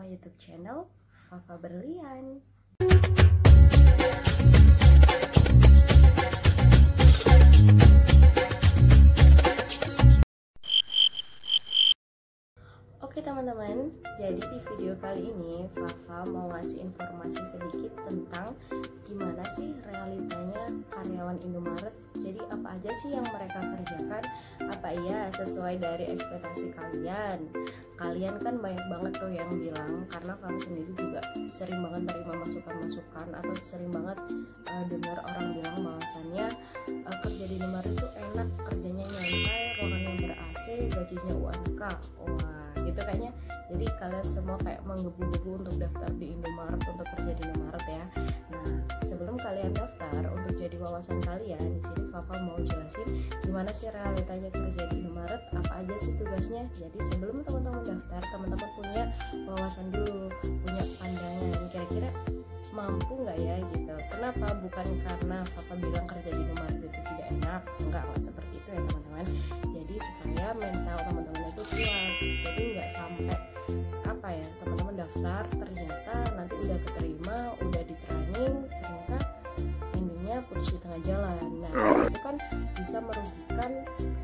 YouTube channel Fafa Berlian. Oke teman-teman, jadi di video kali ini Fafa mau ngasih informasi sedikit tentang gimana sih realitanya karyawan Indomaret. Jadi apa aja sih yang mereka kerjakan? Apa iya sesuai dari ekspektasi kalian? Kalian kan banyak banget tuh yang bilang, karena Fafa sendiri juga sering banget terima masukan-masukan atau sering banget dengar orang bilang bahwasannya kerja di Indomaret itu enak, kerjanya nyantai, ruangannya ber-AC, gajinya UMK. Wah, gitu kayaknya. Jadi kalian semua kayak menggebu-gebu untuk daftar di Indomaret, untuk kerja di Indomaret ya. Nah, sebelum kalian daftar, untuk jadi wawasan kalian, di sini Fafa mau jelasin gimana sih realitanya kerja di Indomaret, apa aja sih tugasnya. Jadi sebelum teman-teman daftar, teman-teman punya wawasan dulu, punya pandangan kira-kira mampu nggak ya gitu. Kenapa? Bukan karena Fafa bilang kerja di Indomaret itu tidak enak, enggak seperti itu ya teman-teman. Jadi supaya mental teman-teman itu kuat, jadi nggak sampai apa ya, teman-teman daftar ternyata nanti udah keterima, udah di training, ternyata endingnya putus di tengah jalan. Nah itu kan bisa merugikan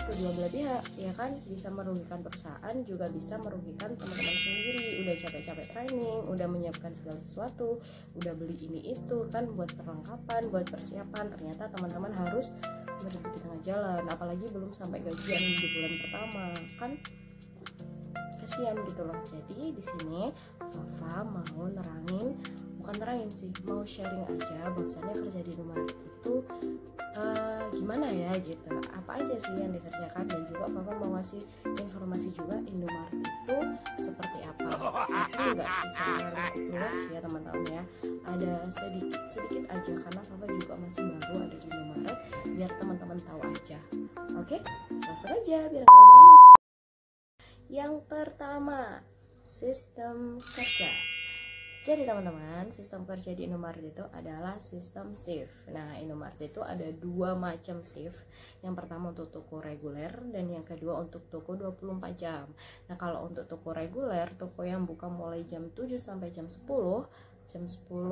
kedua belah pihak ya kan, bisa merugikan perusahaan, juga bisa merugikan teman-teman sendiri. Udah capek-capek training, udah menyiapkan segala sesuatu, udah beli ini itu kan buat perlengkapan, buat persiapan, ternyata teman-teman harus berhenti di tengah jalan, apalagi belum sampai gajian di bulan pertama kan, kasihan gitu loh. Jadi di sini Fafa mau nerangin, bukan nerangin sih, mau sharing aja bahwasannya kerja di Indomaret itu gimana ya gitu, apa aja sih yang dikerjakan, dan juga Fafa mau ngasih informasi juga Indomaret itu seperti apa. Itu enggak secara luas ya teman-teman ya, ada sedikit aja karena Fafa juga masih baru ada di Indomaret, biar teman-teman tahu aja. Oke, langsung aja biar nggak lama-lama. Yang pertama, sistem kerja. Jadi teman-teman, sistem kerja di Indomaret itu adalah sistem shift. Nah, Indomaret itu ada dua macam shift. Yang pertama untuk toko reguler, dan yang kedua untuk toko 24 jam. Nah, kalau untuk toko reguler, toko yang buka mulai jam 7 sampai jam 10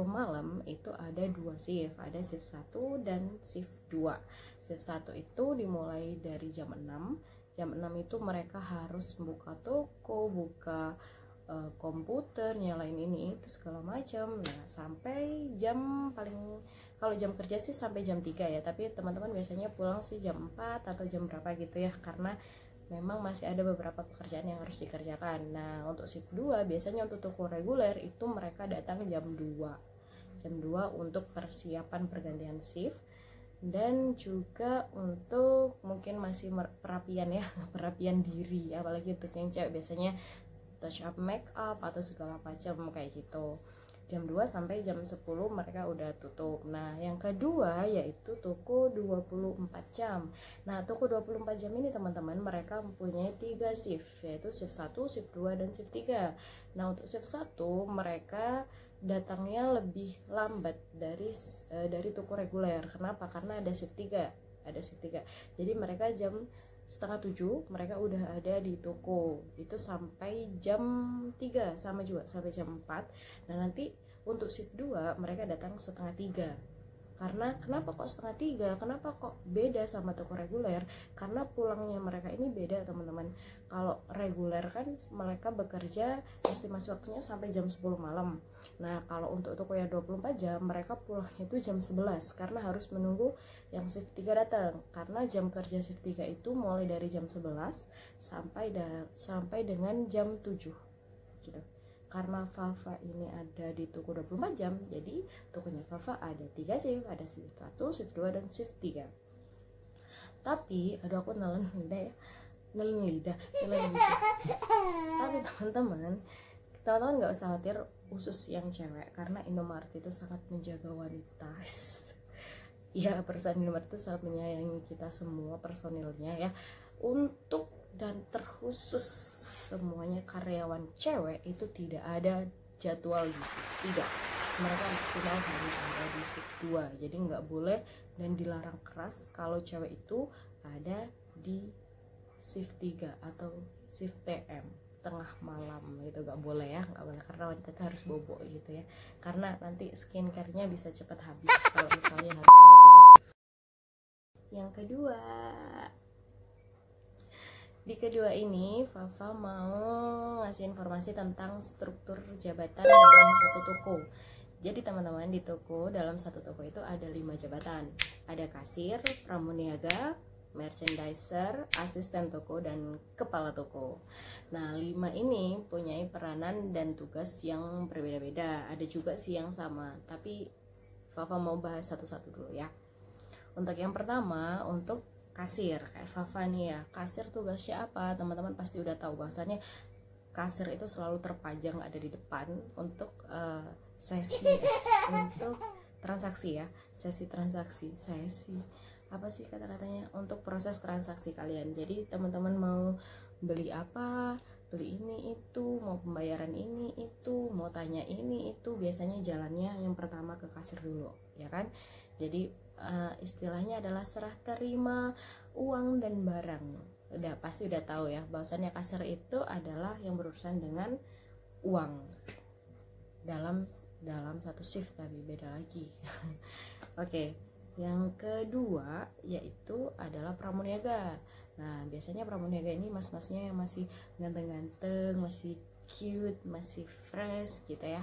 malam itu ada dua shift. Ada shift 1 dan shift 2. Shift 1 itu dimulai dari jam 6. Jam 6 itu mereka harus buka toko, buka komputer, nyalain ini itu segala macam. Nah, sampai jam paling, kalau jam kerja sih sampai jam 3 ya, tapi teman-teman biasanya pulang sih jam 4 atau jam berapa gitu ya, karena memang masih ada beberapa pekerjaan yang harus dikerjakan. Nah, untuk shift 2 biasanya untuk toko reguler itu mereka datang jam 2 untuk persiapan pergantian shift, dan juga untuk mungkin masih perapian ya, perapian diri, apalagi untuk yang cewek biasanya touch up, make up atau segala macam kayak gitu. Jam 2 sampai jam 10 mereka udah tutup. Nah, yang kedua yaitu toko 24 jam. Nah, toko 24 jam ini teman-teman mereka mempunyai 3 shift, yaitu shift 1, shift 2 dan shift 3. Nah, untuk shift 1 mereka datangnya lebih lambat dari toko reguler. Kenapa? Karena ada shift 3. Jadi mereka jam setengah 7 mereka udah ada di toko itu sampai jam 3, sama juga sampai jam 4. Nah, nanti untuk shift 2 mereka datang setengah 3. Karena kenapa kok setengah 3? Kenapa kok beda sama toko reguler? Karena pulangnya mereka ini beda teman-teman. Kalau reguler kan mereka bekerja estimasi waktunya sampai jam 10 malam. Nah, kalau untuk toko yang 24 jam mereka pulangnya itu jam 11 karena harus menunggu yang shift 3 datang. Karena jam kerja shift 3 itu mulai dari jam 11 sampai dengan jam 7 gitu. Karena Fafa ini ada di toko 24 jam, jadi tokonya Fafa ada 3 shift, ada shift 1, shift 2 dan shift 3. Tapi aduh aku nelen lidah. Tapi teman-teman nggak usah khawatir, khusus yang cewek, karena Indomaret itu sangat menjaga wanita. Ya, perusahaan Indomaret itu sangat menyayangi kita semua personilnya ya. Untuk dan terkhusus semuanya karyawan cewek itu tidak ada jadwal di shift 3. Mereka maksimal hanya ada di shift 2. Jadi nggak boleh dan dilarang keras kalau cewek itu ada di shift 3 atau shift TM tengah malam gitu, nggak boleh ya, nggak boleh, karena wanita itu harus bobo gitu ya, karena nanti skincare-nya bisa cepat habis kalau misalnya harus ada 3 shift. Yang kedua, di kedua ini Fafa mau ngasih informasi tentang struktur jabatan dalam satu toko. Jadi teman-teman, di toko, dalam satu toko itu ada 5 jabatan. Ada kasir, pramuniaga, merchandiser, asisten toko, dan kepala toko. Nah, 5 ini punya peranan dan tugas yang berbeda-beda. Ada juga sih yang sama, tapi Fafa mau bahas satu-satu dulu ya. Untuk yang pertama, untuk kasir, kayak Fafa nih ya, kasir tugasnya apa? Teman-teman pasti udah tahu bahwasannya kasir itu selalu terpajang ada di depan untuk untuk transaksi ya, sesi apa sih kata-katanya, untuk proses transaksi kalian. Jadi teman-teman mau beli apa, beli ini itu, mau pembayaran ini itu, mau tanya ini itu, biasanya jalannya yang pertama ke kasir dulu ya kan. Jadi istilahnya adalah serah terima uang dan barang. Pasti udah tahu ya bahwasannya kasir itu adalah yang berurusan dengan uang dalam satu shift, tapi beda lagi. Oke, yang kedua yaitu adalah pramuniaga. Nah, biasanya pramuniaga ini mas-masnya yang masih ganteng-ganteng, masih cute, masih fresh gitu ya.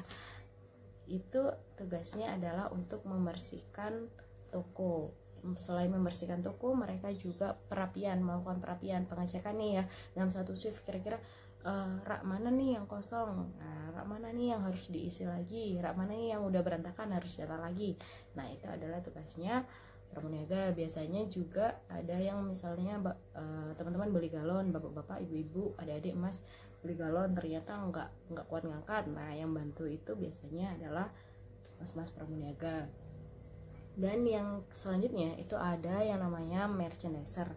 Itu tugasnya adalah untuk membersihkan toko. Selain membersihkan toko, mereka juga melakukan perapian, pengecekan nih ya dalam satu shift, kira-kira rak mana nih yang kosong, rak mana nih yang harus diisi lagi, rak mana nih yang udah berantakan harus datang lagi. Nah, itu adalah tugasnya pramuniaga. Biasanya juga ada yang misalnya teman-teman beli galon, bapak-bapak, ibu-ibu, adik-adik, mas beli galon ternyata nggak kuat ngangkat. Nah, yang bantu itu biasanya adalah mas-mas pramuniaga. Dan yang selanjutnya itu ada yang namanya merchandiser.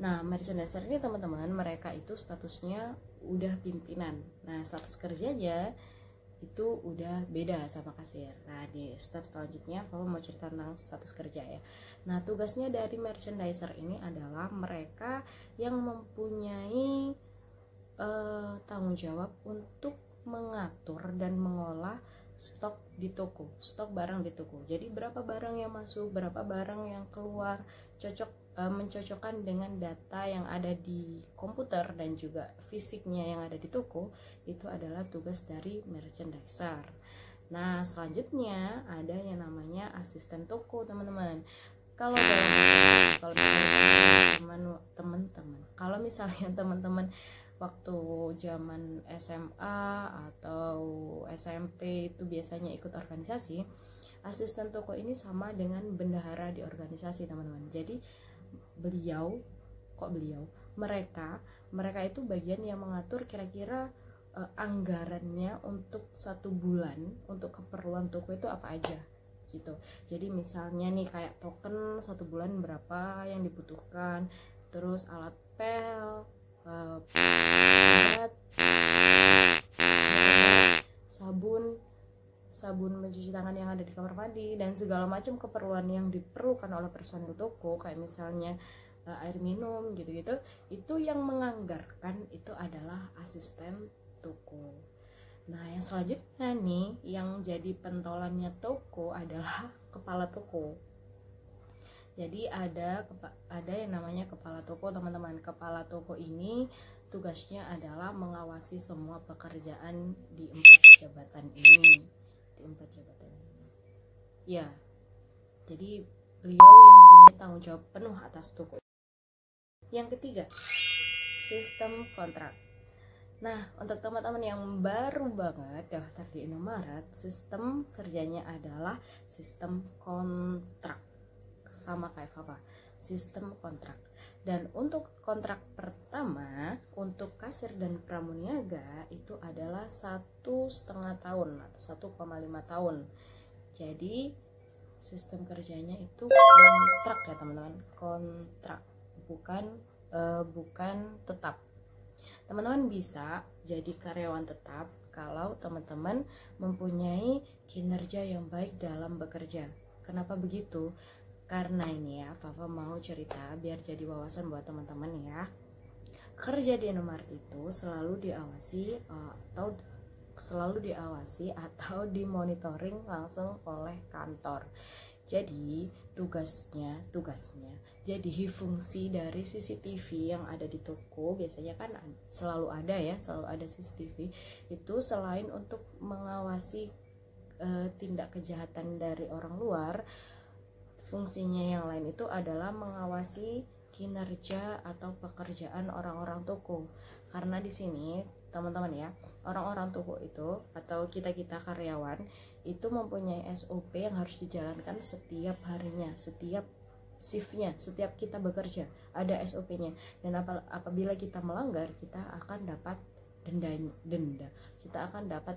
Nah, merchandiser ini teman-teman, mereka itu statusnya udah pimpinan. Nah, status kerjanya itu udah beda sama kasir. Nah, di step selanjutnya Fafa mau cerita tentang status kerja ya. Nah, tugasnya dari merchandiser ini adalah mereka yang mempunyai tanggung jawab untuk mengatur dan mengolah stok di toko, stok barang di toko. Jadi berapa barang yang masuk, berapa barang yang keluar, mencocokkan dengan data yang ada di komputer dan juga fisiknya yang ada di toko, itu adalah tugas dari merchandiser. Nah, selanjutnya ada yang namanya asisten toko, teman-teman. Kalau misalnya teman-teman waktu zaman SMA atau SMP itu biasanya ikut organisasi, asisten toko ini sama dengan bendahara di organisasi, teman-teman. Jadi mereka itu bagian yang mengatur kira-kira anggarannya untuk 1 bulan untuk keperluan toko itu apa aja gitu. Jadi misalnya nih kayak token 1 bulan berapa yang dibutuhkan, terus alat pel, obat, sabun mencuci tangan yang ada di kamar mandi, dan segala macam keperluan yang diperlukan oleh personil toko, kayak misalnya air minum gitu-gitu, itu yang menganggarkan itu adalah asisten toko. Nah, yang selanjutnya nih yang jadi pentolannya toko adalah kepala toko. Jadi ada yang namanya kepala toko, teman-teman. Kepala toko ini tugasnya adalah mengawasi semua pekerjaan di 4 jabatan ini. Ya, jadi beliau yang punya tanggung jawab penuh atas toko. Yang ketiga, sistem kontrak. Nah, untuk teman-teman yang baru banget daftar di Indomaret, sistem kerjanya adalah sistem kontrak. Sama kayak Fafa, sistem kontrak. Dan untuk kontrak pertama untuk kasir dan pramuniaga itu adalah 1,5 tahun atau 1,5 tahun. Jadi sistem kerjanya itu kontrak ya teman-teman, kontrak, bukan tetap. Teman-teman bisa jadi karyawan tetap kalau teman-teman mempunyai kinerja yang baik dalam bekerja. Kenapa begitu? Karena ini ya, Fafa mau cerita biar jadi wawasan buat teman-teman ya. kerja di Indomaret itu selalu diawasi atau dimonitoring langsung oleh kantor. Jadi tugasnya jadi fungsi dari CCTV yang ada di toko, biasanya kan selalu ada CCTV itu, selain untuk mengawasi tindak kejahatan dari orang luar, fungsinya yang lain itu adalah mengawasi kinerja atau pekerjaan orang-orang toko. Karena di sini teman-teman ya, orang-orang toko itu atau kita karyawan itu mempunyai SOP yang harus dijalankan setiap harinya, setiap shiftnya, setiap kita bekerja ada SOP-nya. Dan apabila kita melanggar, kita akan dapat denda, kita akan dapat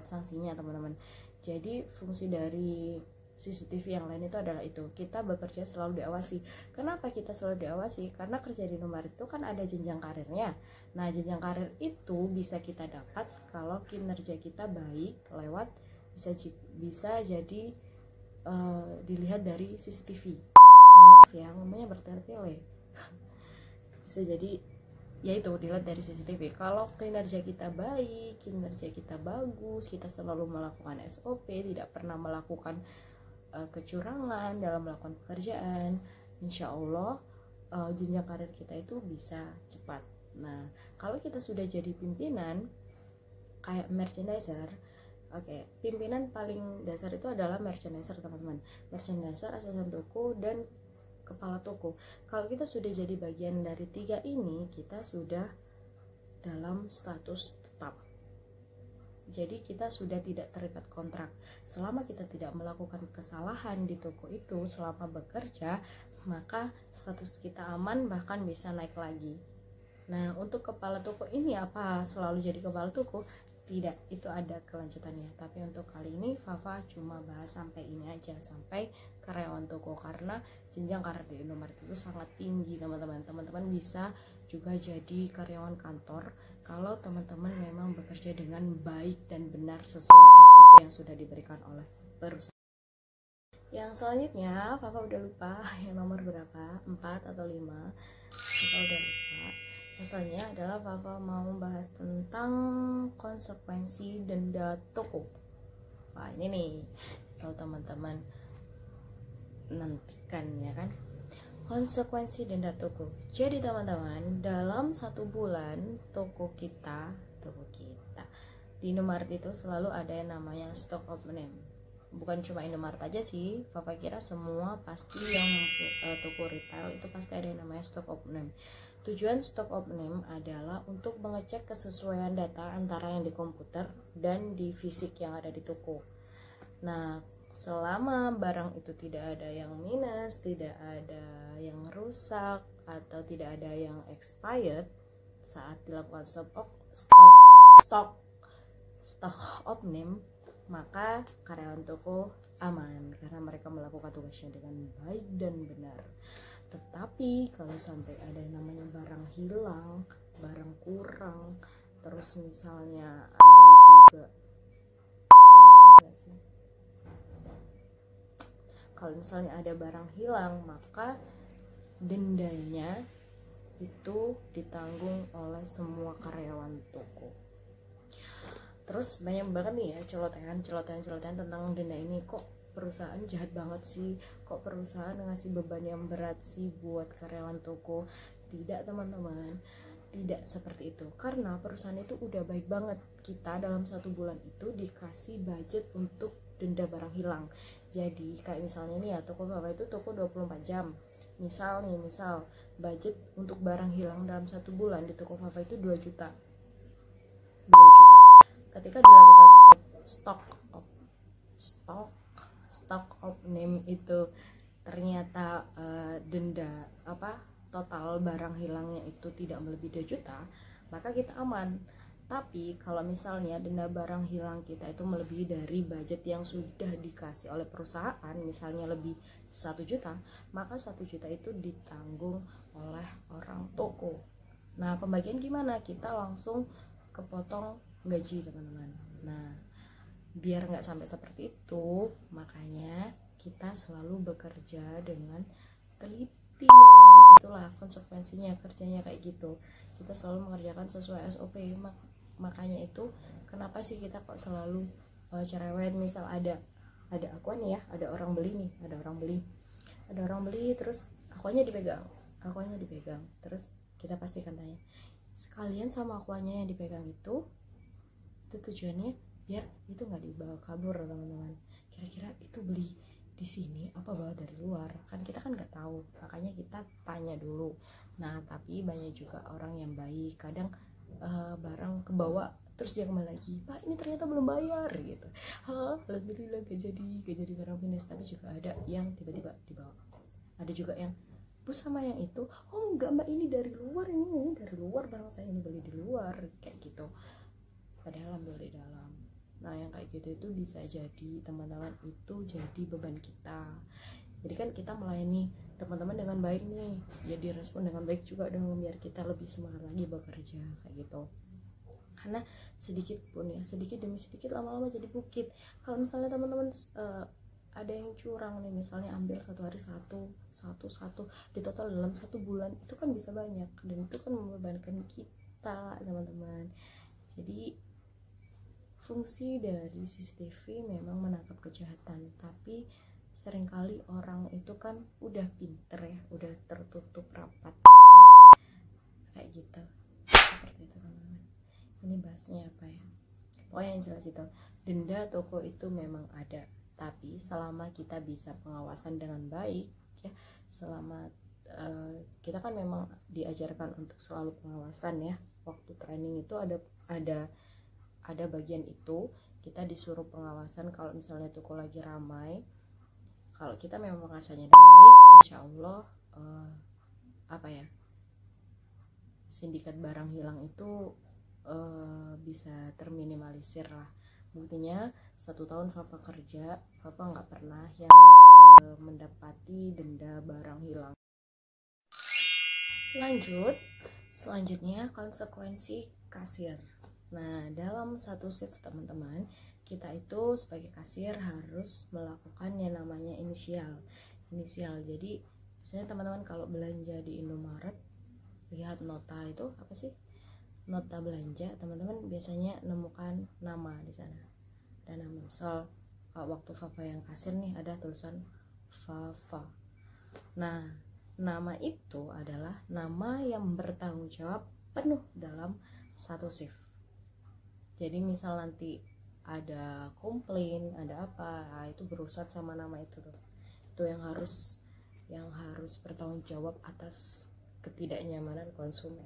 sanksinya teman-teman. Jadi fungsi dari CCTV yang lain itu adalah itu, kita bekerja selalu diawasi. Kenapa kita selalu diawasi? Karena kerja di Indomaret itu kan ada jenjang karirnya. Nah, jenjang karir itu bisa kita dapat kalau kinerja kita baik lewat bisa jadi dilihat dari CCTV. Mohon maaf ya, ngomongnya bertele-tele. Bisa jadi yaitu dilihat dari CCTV. Kalau kinerja kita baik, kinerja kita bagus, kita selalu melakukan SOP, tidak pernah melakukan kecurangan dalam melakukan pekerjaan, insya Allah jenjang karir kita itu bisa cepat. Nah, kalau kita sudah jadi pimpinan kayak merchandiser, pimpinan paling dasar itu adalah merchandiser teman-teman. Merchandiser, asisten toko, dan kepala toko. Kalau kita sudah jadi bagian dari 3 ini, kita sudah dalam status tetap. Jadi kita sudah tidak terikat kontrak. Selama kita tidak melakukan kesalahan di toko itu selama bekerja, maka status kita aman, bahkan bisa naik lagi. Nah, untuk kepala toko ini apa selalu jadi kepala toko? Tidak, itu ada kelanjutannya. Tapi untuk kali ini Fafa cuma bahas sampai ini aja, sampai karyawan toko, karena jenjang karir di Indomaret itu sangat tinggi teman-teman. Teman-teman bisa juga jadi karyawan kantor kalau teman-teman memang bekerja dengan baik dan benar sesuai SOP yang sudah diberikan oleh perusahaan. Yang selanjutnya Fafa udah lupa yang nomor berapa, 4 atau 5, Fafa udah lupa. Asalnya adalah Fafa mau membahas tentang konsekuensi denda toko. Wah, ini nih, asal teman-teman nantikan ya kan. Konsekuensi denda toko. Jadi teman-teman, dalam 1 bulan toko kita di Indomaret itu selalu ada yang namanya stock of name. Bukan cuma Indomaret aja sih, Fafa kira semua pasti yang toko retail itu pasti ada yang namanya stock of name. Tujuan stock of name adalah untuk mengecek kesesuaian data antara yang di komputer dan di fisik yang ada di toko. Nah, selama barang itu tidak ada yang minus, tidak ada yang rusak, atau tidak ada yang expired saat dilakukan stock of name, maka karyawan toko aman karena mereka melakukan tugasnya dengan baik dan benar. Tetapi kalau sampai ada yang namanya barang hilang, barang kurang, terus misalnya ada juga kalau misalnya ada barang hilang, maka dendanya itu ditanggung oleh semua karyawan toko. Terus banyak banget nih ya celotehan tentang denda ini. Kok perusahaan jahat banget sih, kok perusahaan ngasih beban yang berat sih buat karyawan toko? Tidak teman-teman, tidak seperti itu. Karena perusahaan itu udah baik banget. Kita dalam 1 bulan itu dikasih budget untuk denda barang hilang. Jadi kayak misalnya nih ya, toko Fafa itu toko 24 jam. Misal budget untuk barang hilang dalam 1 bulan di toko Fafa itu 2 juta. Ketika dilakukan stock of name itu ternyata denda total barang hilangnya itu tidak melebihi 2 juta, maka kita aman. Tapi kalau misalnya denda barang hilang kita itu melebihi dari budget yang sudah dikasih oleh perusahaan, misalnya lebih 1 juta, maka 1 juta itu ditanggung oleh orang toko. Nah, pembagian gimana? Kita langsung kepotong gaji teman-teman. Nah, biar nggak sampai seperti itu, makanya kita selalu bekerja dengan teliti teman-teman. Itulah konsekuensinya kerjanya kayak gitu, kita selalu mengerjakan sesuai SOP. Makanya itu kenapa sih kita kok selalu cerewet. Misal ada akuan ya, ada orang beli terus akuannya dipegang, terus kita pastikan tanya sekalian sama akuannya yang dipegang itu tujuannya biar itu nggak dibawa kabur teman-teman. Kira-kira itu beli di sini apa bawa dari luar, kan kita kan nggak tahu, makanya kita tanya dulu. Nah tapi banyak juga orang yang baik, kadang barang kebawa terus dia kembali lagi, Pak ini ternyata belum bayar gitu. Alhamdulillah gak jadi barang minus. Tapi juga ada yang tiba-tiba dibawa, ada juga yang Bu sama yang itu, oh enggak Mbak ini dari luar, ini dari luar barang saya, ini beli di luar, kayak gitu, padahal ambil di dalam. Nah yang kayak gitu itu bisa jadi teman-teman itu jadi beban kita. Jadi kan kita melayani teman-teman dengan baik nih, jadi respon dengan baik juga dong, biar kita lebih semangat lagi bekerja kayak gitu. Karena sedikit pun ya, sedikit demi sedikit lama-lama jadi bukit. Kalau misalnya teman-teman ada yang curang nih, misalnya ambil satu hari satu di total dalam 1 bulan, itu kan bisa banyak dan itu kan membebankan kita teman-teman. Jadi fungsi dari CCTV memang menangkap kejahatan, tapi seringkali orang itu kan udah pinter ya, udah tertutup rapat kayak gitu. Seperti itu teman-teman. Ini bahasnya apa ya, pokoknya yang jelas itu denda toko itu memang ada, tapi selama kita bisa pengawasan dengan baik ya, selama kita kan memang diajarkan untuk selalu pengawasan ya. Waktu training itu ada bagian itu, kita disuruh pengawasan. Kalau misalnya toko lagi ramai, kalau kita memang pengawasannya baik, insya Allah sindikat barang hilang itu bisa terminimalisir lah. Buktinya 1 tahun Fafa kerja, Fafa nggak pernah yang mendapati denda barang hilang. Lanjut, selanjutnya konsekuensi kasir. Nah dalam satu shift teman-teman, kita itu sebagai kasir harus melakukan yang namanya inisial. Jadi misalnya teman-teman kalau belanja di Indomaret, lihat nota itu apa sih, nota belanja, teman-teman biasanya nemukan nama di sana. Dan nama, misal waktu Fafa yang kasir nih ada tulisan Fafa. Nah nama itu adalah nama yang bertanggung jawab penuh dalam satu shift. Jadi misal nanti ada komplain, ada apa, nah itu berurusan sama nama itu tuh. Itu yang harus bertanggung jawab atas ketidaknyamanan konsumen.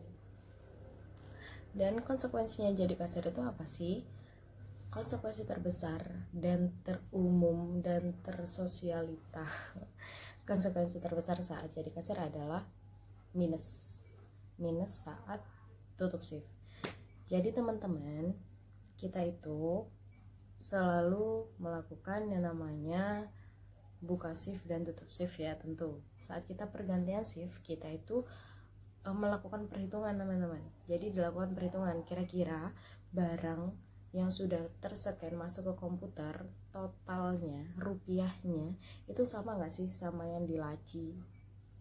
Dan konsekuensinya jadi kasir itu apa sih? Konsekuensi terbesar dan terumum dan tersosialita, konsekuensi terbesar saat jadi kasir adalah minus saat tutup shift. Jadi teman-teman, kita itu selalu melakukan yang namanya buka shift dan tutup shift ya. Tentu saat kita pergantian shift, kita itu melakukan perhitungan teman-teman. Jadi dilakukan perhitungan kira-kira barang yang sudah terscan masuk ke komputer, totalnya rupiahnya itu sama nggak sih sama yang di laci,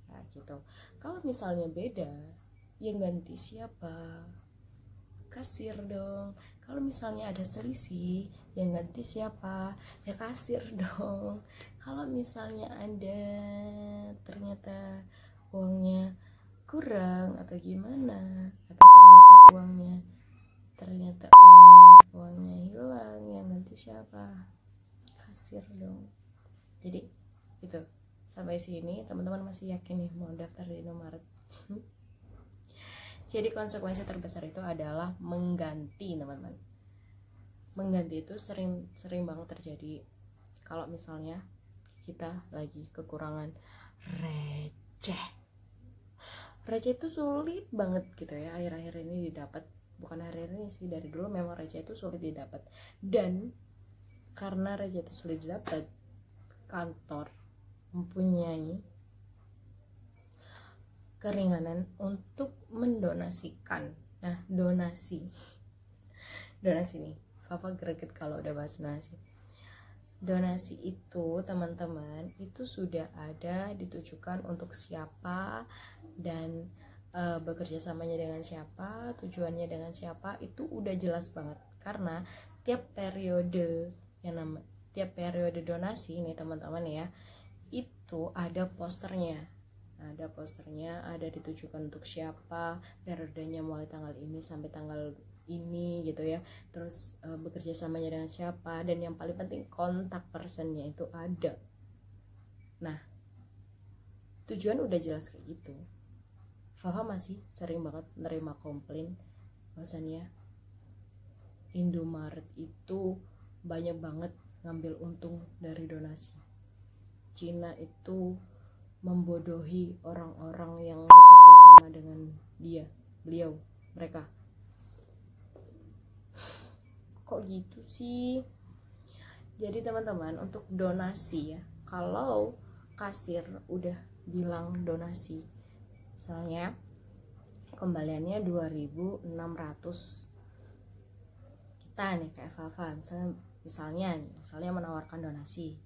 nah gitu. Kalau misalnya beda, yang ganti siapa? Kasir dong. Kalau misalnya ada selisih, yang ganti siapa? Ya kasir dong. Kalau misalnya ada ternyata uangnya kurang atau gimana, atau ternyata uangnya hilang, yang ganti siapa? Kasir dong. Jadi itu, sampai sini teman-teman masih yakin nih mau daftar di Indomaret? Jadi konsekuensi terbesar itu adalah mengganti teman-teman. Mengganti itu sering banget terjadi kalau misalnya kita lagi kekurangan receh itu sulit banget gitu ya, akhir-akhir ini didapat. Bukan akhir-akhir ini sih, dari dulu memang receh itu sulit didapat. Dan karena receh itu sulit didapat, kantor mempunyai keringanan untuk mendonasikan. Nah donasi nih, Fafa greget kalau udah bahas donasi. donasi itu teman-teman itu sudah ada ditujukan untuk siapa dan bekerja samanya dengan siapa, tujuannya dengan siapa, itu udah jelas banget. Karena tiap periode tiap periode donasi nih teman-teman ya, itu ada posternya, ada ditujukan untuk siapa, periodenya mulai tanggal ini sampai tanggal ini gitu ya, terus bekerja samanya dengan siapa, dan yang paling penting kontak personnya itu ada. Nah, tujuan udah jelas kayak gitu. Fafa masih sering banget nerima komplain bahwasannya Indomaret itu banyak banget ngambil untung dari donasi. Cina itu membodohi orang-orang yang bekerja sama dengan mereka. Kok gitu sih? Jadi teman-teman, untuk donasi ya, kalau kasir udah bilang donasi, misalnya kembaliannya 2.600, kita nih kayak Fafa misalnya menawarkan donasi,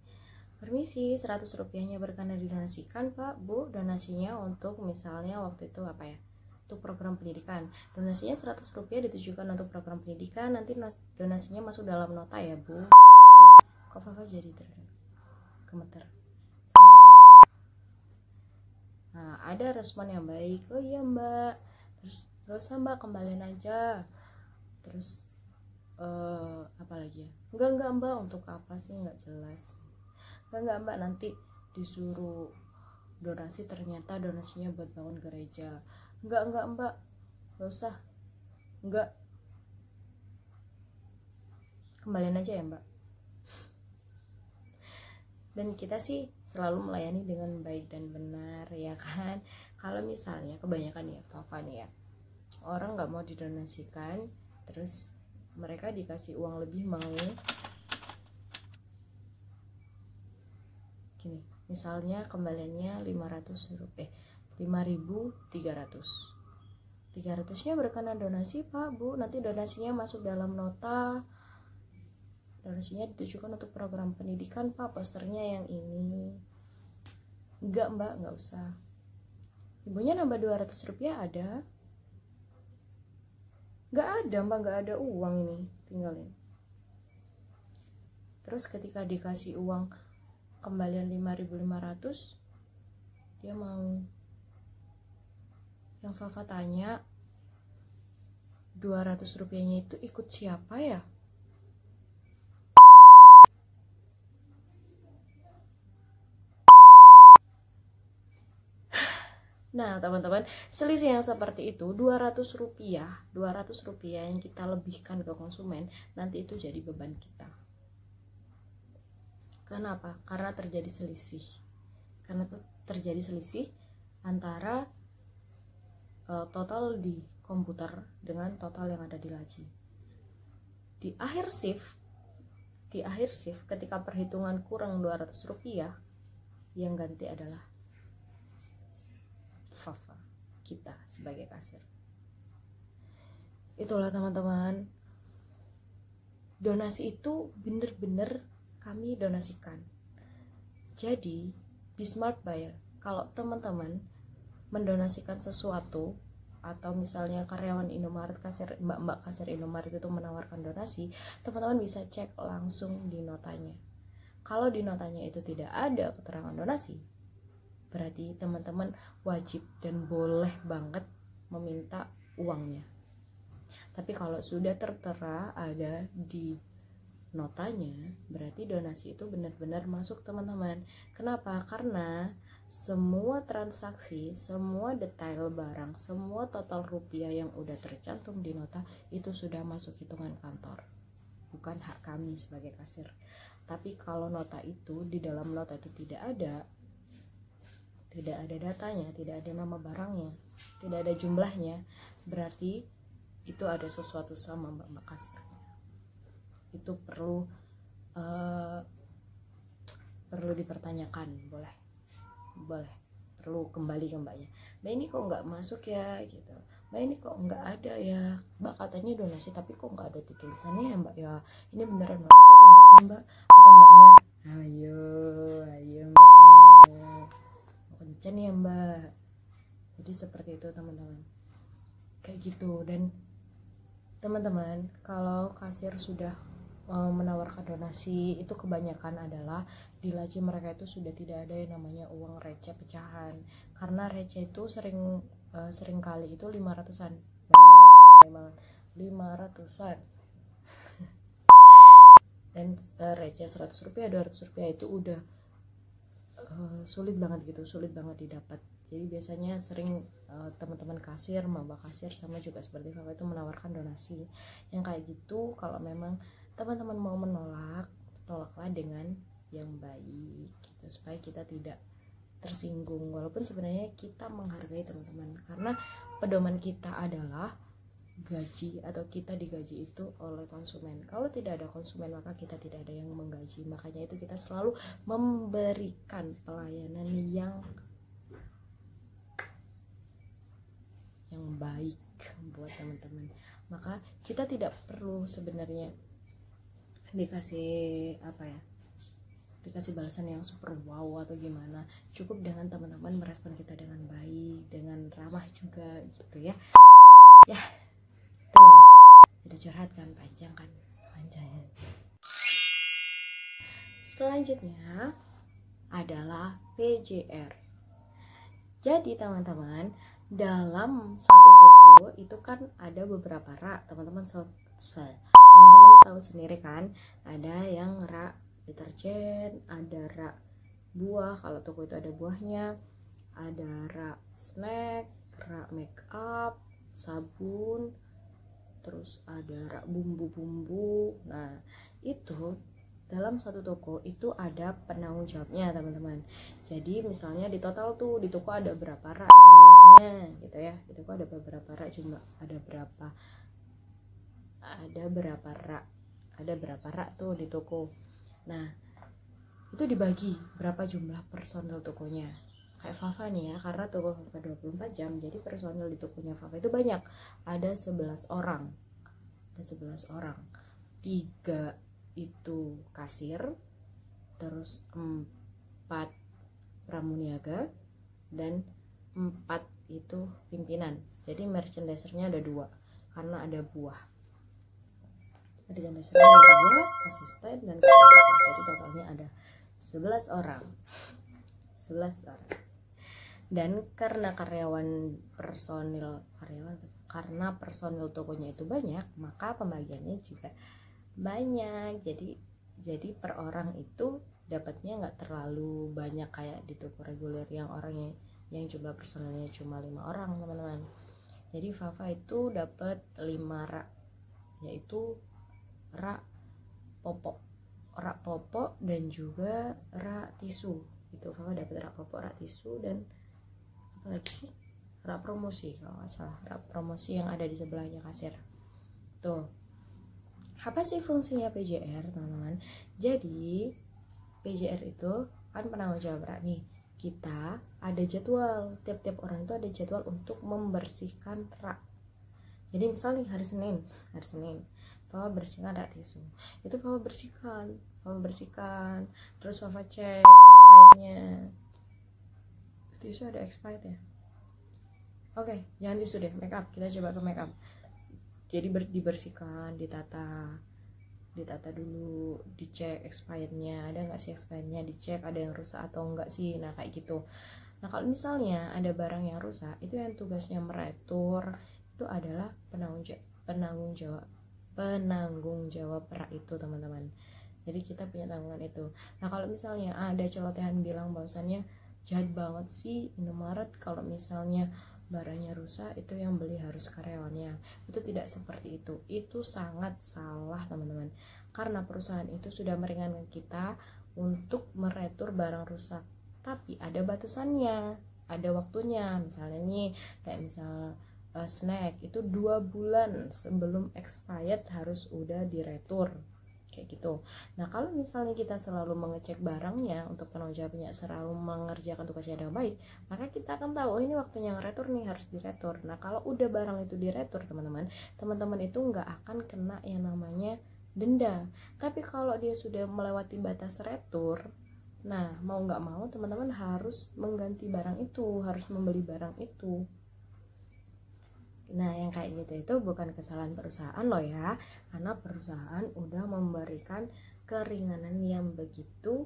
permisi 100 rupiahnya berkenan didonasikan Pak Bu, donasinya untuk misalnya waktu itu apa ya, untuk program pendidikan, donasinya 100 rupiah ditujukan untuk program pendidikan, nanti donasinya masuk dalam nota ya Bu gitu. Kok Fafa jadi gemeter? Nah, ada respon yang baik, oh iya Mbak, terus gak usah Mbak, kembalian aja, terus apa lagi ya, enggak Mbak, untuk apa sih, nggak jelas, enggak Mbak, nanti disuruh donasi ternyata donasinya buat bangun gereja, enggak Mbak, gak usah, enggak, kembalian aja ya Mbak. Dan kita sih selalu melayani dengan baik dan benar ya kan. Kalau misalnya kebanyakan ya Fafa nih ya, orang nggak mau didonasikan, terus mereka dikasih uang lebih mau gini, misalnya kembaliannya 5.300nya berkenan donasi Pak Bu, nanti donasinya masuk dalam nota, donasinya ditujukan untuk program pendidikan Pak, posternya yang ini. Enggak Mbak, nggak usah, ibunya nambah 200 rupiah ada? Nggak ada Mbak, nggak ada uang ini, tinggalin. Terus ketika dikasih uang kembalian 5.500, dia mau. Yang Fafa tanya, 200 rupiahnya itu ikut siapa ya? Nah teman-teman, selisih yang seperti itu 200 rupiah yang kita lebihkan ke konsumen, nanti itu jadi beban kita. Kenapa? Karena terjadi selisih antara total di komputer dengan total yang ada di laci. Di akhir shift ketika perhitungan kurang 200 rupiah, yang ganti adalah Fafa, kita sebagai kasir. Itulah teman-teman, donasi itu bener-bener kami donasikan. Jadi be smart buyer. Kalau teman-teman mendonasikan sesuatu, atau misalnya karyawan Indomaret, mbak kasir Indomaret itu menawarkan donasi, teman-teman bisa cek langsung di notanya. Kalau di notanya itu tidak ada keterangan donasi, berarti teman-teman wajib dan boleh banget meminta uangnya. Tapi kalau sudah tertera ada di notanya, berarti donasi itu benar-benar masuk teman-teman. Kenapa? Karena semua transaksi, semua detail barang, semua total rupiah yang udah tercantum di nota itu sudah masuk hitungan kantor, bukan hak kami sebagai kasir. Tapi kalau nota itu, di dalam nota itu tidak ada datanya, tidak ada nama barangnya, tidak ada jumlahnya, berarti itu ada sesuatu sama mbak kasirnya. Itu perlu dipertanyakan, boleh perlu kembali ke mbaknya. Mbak ini kok nggak masuk ya gitu, mbak ini kok nggak ada ya, mbak katanya donasi tapi kok nggak ada tulisannya ya mbak ya, ini beneran donasi atau enggak sih sih mbak, apa mbaknya? Ayo mbaknya, mau kencan ya mbak. Jadi seperti itu teman-teman, kayak gitu. Dan teman-teman, kalau kasir sudah menawarkan donasi, itu kebanyakan adalah di laci mereka itu sudah tidak ada yang namanya uang receh pecahan, karena receh itu sering kali itu 500-an, banyak banget 500-an. Dan receh 100 rupiah 200 rupiah itu udah sulit banget didapat. Jadi biasanya sering teman-teman kasir, maba kasir sama juga seperti Fafa itu menawarkan donasi yang kayak gitu. Kalau memang teman-teman mau menolak, tolaklah dengan yang baik gitu, supaya kita tidak tersinggung. Walaupun sebenarnya kita menghargai teman-teman, karena pedoman kita adalah gaji atau kita digaji itu oleh konsumen. Kalau tidak ada konsumen maka kita tidak ada yang menggaji. Makanya itu kita selalu memberikan pelayanan yang baik buat teman-teman. Maka kita tidak perlu sebenarnya dikasih balasan yang super wow atau gimana. Cukup dengan teman-teman merespon kita dengan baik, dengan ramah juga gitu ya. Ya, tuh. Jadi curhat kan, panjang kan, panjang. Selanjutnya adalah PJR. Jadi teman-teman, dalam satu toko itu kan ada beberapa rak. Teman-teman tahu sendiri kan, ada yang rak deterjen, ada rak buah kalau toko itu ada buahnya, ada rak snack, rak make up, sabun, terus ada rak bumbu-bumbu. Nah itu dalam satu toko itu ada penanggung jawabnya teman-teman. Jadi misalnya di total tuh di toko ada berapa rak jumlahnya gitu ya, di toko ada beberapa rak jumlah, ada berapa rak tuh di toko. Nah itu dibagi berapa jumlah personel tokonya. Kayak Fafa nih ya, karena toko Fafa 24 jam, jadi personel di tokonya Fafa itu banyak, ada 11 orang. 3 itu kasir, terus 4 pramuniaga, dan 4 itu pimpinan. Jadi merchandisernya ada 2 karena ada buah. Merchandisernya ada 2, asisten dan ketua. Jadi totalnya ada 11 orang. Dan karena personil tokonya itu banyak, maka pembagiannya juga banyak. Jadi per orang itu dapatnya nggak terlalu banyak kayak di toko reguler yang yang jumlah personelnya cuma 5 orang teman-teman. Jadi Fafa itu dapat 5 rak, yaitu rak popok dan juga rak tisu. Itu Fafa dapat rak popok, rak tisu, dan apa lagi sih, rak promosi kalau nggak salah, rak promosi yang ada di sebelahnya kasir tuh. Apa sih fungsinya PJR teman-teman? Jadi PJR itu kan penanggung jawab rak nih. Kita ada jadwal, tiap-tiap orang itu ada jadwal untuk membersihkan rak. Jadi misalnya hari Senin Fafa bersihkan rak tisu, itu Fafa bersihkan, terus Fafa cek expirednya. Tisu ada expired ya? Oke, jangan tisu deh, make up. Kita coba ke make up. Jadi dibersihkan, ditata dulu, dicek expirednya, ada nggak sih expirednya, dicek ada yang rusak atau enggak sih. Nah kayak gitu. Nah kalau misalnya ada barang yang rusak, itu yang tugasnya meretur itu adalah penanggung jawab rak itu teman-teman. Jadi kita punya tanggungan itu. Nah kalau misalnya ada celotehan bilang bahwasannya jahat banget sih Indomaret kalau misalnya barangnya rusak itu yang beli harus karyawannya, itu tidak seperti itu sangat salah teman-teman, karena perusahaan itu sudah meringankan kita untuk meretur barang rusak, tapi ada batasannya, ada waktunya. Misalnya nih kayak misal snack itu 2 bulan sebelum expired harus udah diretur kayak gitu. Nah kalau misalnya kita selalu mengecek barangnya untuk penanggung jawabnya, selalu mengerjakan tugasnya dengan baik, maka kita akan tahu ini waktunya ngeretur nih, harus diretur. Nah kalau udah barang itu diretur teman-teman itu nggak akan kena yang namanya denda. Tapi kalau dia sudah melewati batas retur, nah mau nggak mau teman-teman harus mengganti barang itu, harus membeli barang itu. Nah yang kayak gitu itu bukan kesalahan perusahaan loh ya, karena perusahaan udah memberikan keringanan yang begitu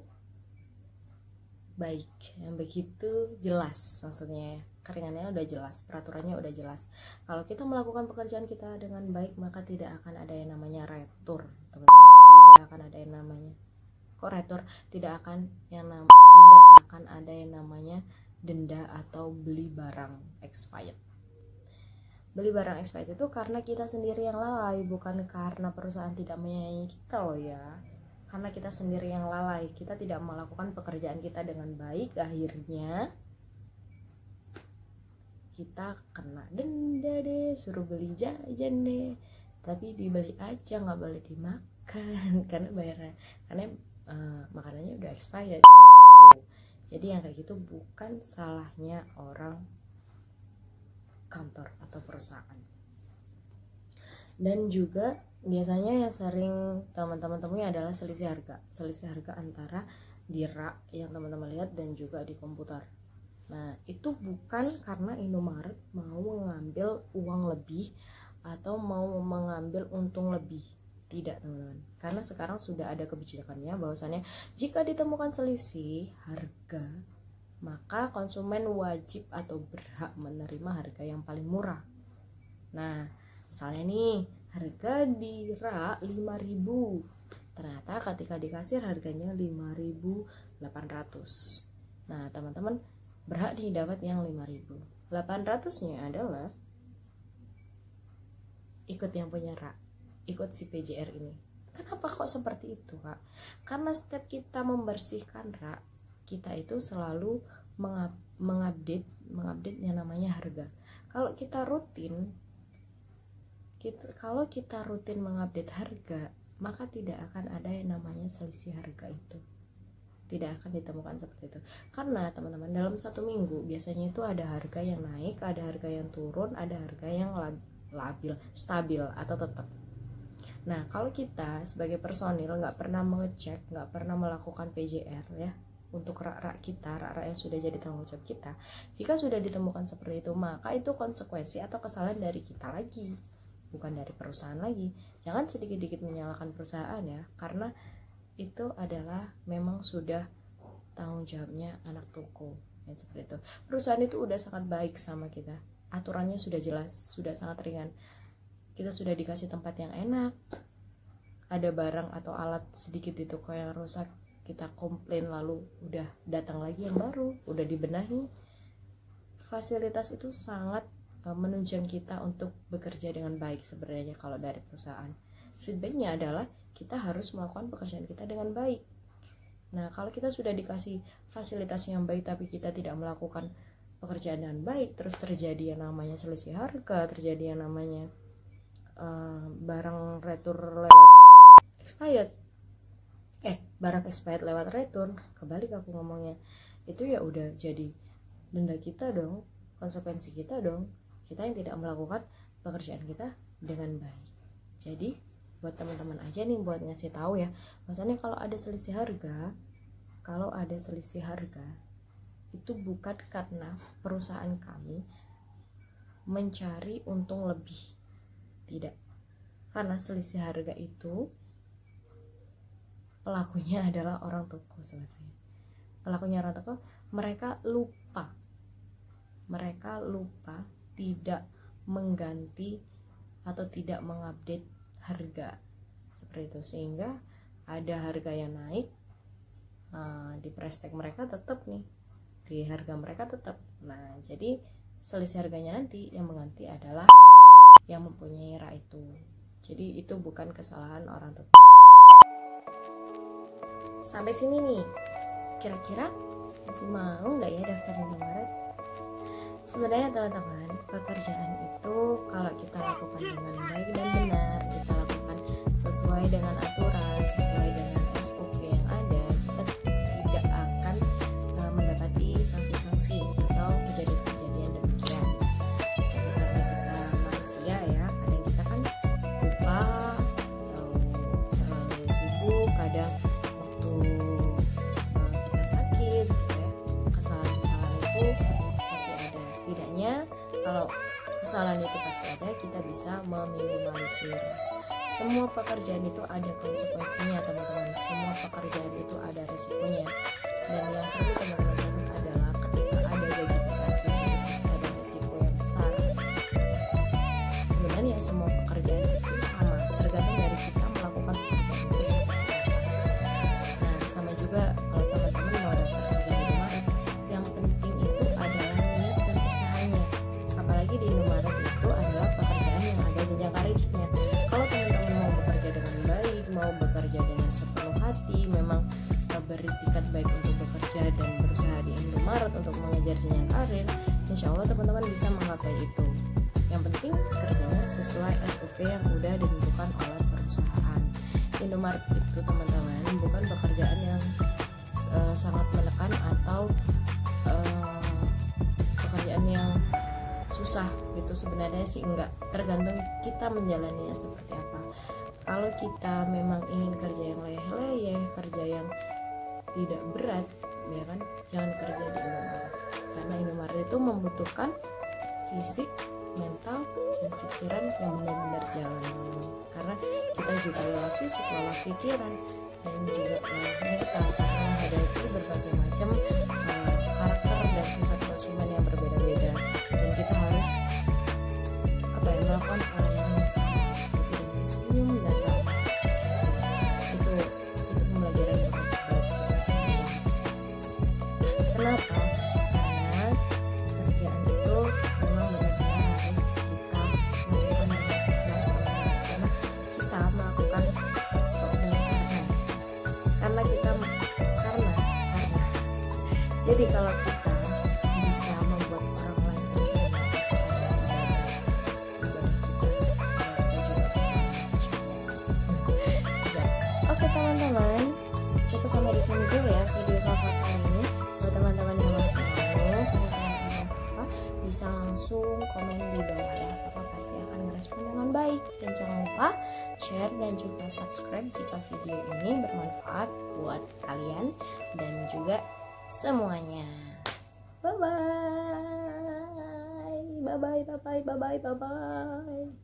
baik, yang begitu jelas, maksudnya keringanannya udah jelas, peraturannya udah jelas. Kalau kita melakukan pekerjaan kita dengan baik, maka tidak akan ada yang namanya retur, teman-teman. Tidak akan ada yang namanya retur, tidak akan ada yang namanya denda atau beli barang expired. Beli barang expired itu karena kita sendiri yang lalai, bukan karena perusahaan tidak menyayangi kita loh ya. Karena kita sendiri yang lalai, kita tidak melakukan pekerjaan kita dengan baik, akhirnya kita kena denda deh, suruh beli jajan deh, tapi dibeli aja, nggak boleh dimakan karena makanannya udah expired kayak gitu. Jadi yang kayak gitu bukan salahnya orang kantor atau perusahaan. Dan juga biasanya yang sering teman-teman temui adalah selisih harga antara di rak yang teman-teman lihat dan juga di komputer. Nah itu bukan karena Indomaret mau mengambil uang lebih atau mau mengambil untung lebih, tidak teman-teman, karena sekarang sudah ada kebijakannya bahwasannya jika ditemukan selisih harga, maka konsumen wajib atau berhak menerima harga yang paling murah. Nah misalnya nih harga di rak 5.000, ternyata ketika di kasir harganya 5.800. Nah teman-teman berhak nih dapat yang 5.000. 800-nya adalah ikut yang punya rak, ikut si PJR ini. Kenapa kok seperti itu kak? Karena setiap kita membersihkan rak, kita itu selalu mengupdate yang namanya harga. Kalau kita rutin mengupdate harga, maka tidak akan ada yang namanya selisih harga itu. Tidak akan ditemukan seperti itu. Karena teman-teman dalam satu minggu biasanya itu ada harga yang naik, ada harga yang turun, ada harga yang stabil atau tetap. Nah kalau kita sebagai personil nggak pernah mengecek, nggak pernah melakukan PJR ya untuk rak-rak kita, rak-rak yang sudah jadi tanggung jawab kita, jika sudah ditemukan seperti itu, maka itu konsekuensi atau kesalahan dari kita lagi, bukan dari perusahaan lagi. Jangan sedikit-sedikit menyalahkan perusahaan ya, karena itu adalah memang sudah tanggung jawabnya anak toko yang seperti itu. Perusahaan itu udah sangat baik sama kita, aturannya sudah jelas, sudah sangat ringan. Kita sudah dikasih tempat yang enak, ada barang atau alat sedikit di toko yang rusak, kita komplain lalu udah datang lagi yang baru, udah dibenahi. Fasilitas itu sangat menunjang kita untuk bekerja dengan baik sebenarnya kalau dari perusahaan. Feedbacknya adalah kita harus melakukan pekerjaan kita dengan baik. Nah kalau kita sudah dikasih fasilitas yang baik tapi kita tidak melakukan pekerjaan dengan baik, terus terjadi yang namanya selisih harga, terjadi yang namanya barang retur lewat expired, barang expired lewat retur, kebalik aku ngomongnya, itu ya udah jadi denda kita dong, konsekuensi kita dong, kita yang tidak melakukan pekerjaan kita dengan baik. Jadi buat teman-teman aja nih, buat ngasih tahu ya, maksudnya kalau ada selisih harga itu bukan karena perusahaan kami mencari untung lebih, tidak, karena selisih harga itu pelakunya adalah orang toko sebenarnya. Pelakunya orang toko, mereka lupa tidak mengganti atau tidak mengupdate harga seperti itu, sehingga ada harga yang naik, di price tag mereka tetap nih, di harga mereka tetap. Nah jadi selisih harganya nanti yang mengganti adalah yang mempunyai rak itu. Jadi itu bukan kesalahan orang toko. Sampai sini nih, kira-kira masih mau nggak ya daftar Indomaret? Sebenarnya teman-teman, pekerjaan itu kalau kita lakukan dengan baik dan benar, kita lakukan sesuai dengan aturan, sesuai dengan SOP yang ada, kita tidak akan mendapati sanksi-sanksi atau kejadian-kejadian demikian. Tapi karena kita manusia ya, kadang kita kan lupa atau perilaku pasti ada. Setidaknya kalau kesalahan itu pasti ada, kita bisa meminimalisir. Semua pekerjaan itu ada konsekuensinya teman-teman, semua pekerjaan itu ada resikonya, dan yang perlu teman-teman tahu adalah ketika ada gaji besar di situ pasti ada resiko yang besar. Sebenarnya semua pekerjaan itu sama, tergantung dari kita melakukan pekerjaan itu seperti apa. Nah, sama juga kalau teman-teman mau daftar kerja di Indomaret, yang penting itu adalah niat dan usahanya. Apalagi di Indomaret itu adalah pekerjaan yang ada jenjang karirnya. Kalau teman-teman mau bekerja dengan baik, mau bekerja dengan sepenuh hati, memang beritikat baik untuk bekerja dan berusaha di Indomaret untuk mengejar jenjang karir, insya Allah teman-teman bisa menggapai itu. Yang penting kerjanya sesuai SOP yang udah ditentukan oleh perusahaan. Indomaret itu teman-teman bukan pekerjaan yang sangat menekan atau pekerjaan yang susah gitu. Sebenarnya sih enggak, tergantung kita menjalaninya seperti apa. Kalau kita memang ingin kerja yang leleh-leleh, kerja yang tidak berat, ya kan, jangan kerja di Indomaret. Karena Indomaret itu membutuhkan fisik, mental, dan pikiran yang benar-benar jalan. Karena kita juga lelah fisik, lelah pikiran, dan juga lelah mental. Karena menghadapi berbagai macam karakter dan sifat konsumen yang berbeda-beda, dan kita harus melakukan pelayanan yang sama, dengan senyum dan ramah. Itu pembelajaran buat kita semua. Kenapa? Karena kerjaan itu memang benar-benar harus kita lakukan dengan ikhlas, karena kita melakukan karena jadi kalau kita bisa membuat orang lain tersentuh, oke teman-teman, cukup sampai di sini dulu ya video kakak kali ini. Buat teman-teman yang masih mau apa, bisa langsung komen di bawah ya, kakak pasti akan merespon dengan baik. Dan jangan lupa share dan juga subscribe jika video ini bermanfaat buat kalian dan juga semuanya. Bye bye, bye bye, bye bye, bye bye, bye bye.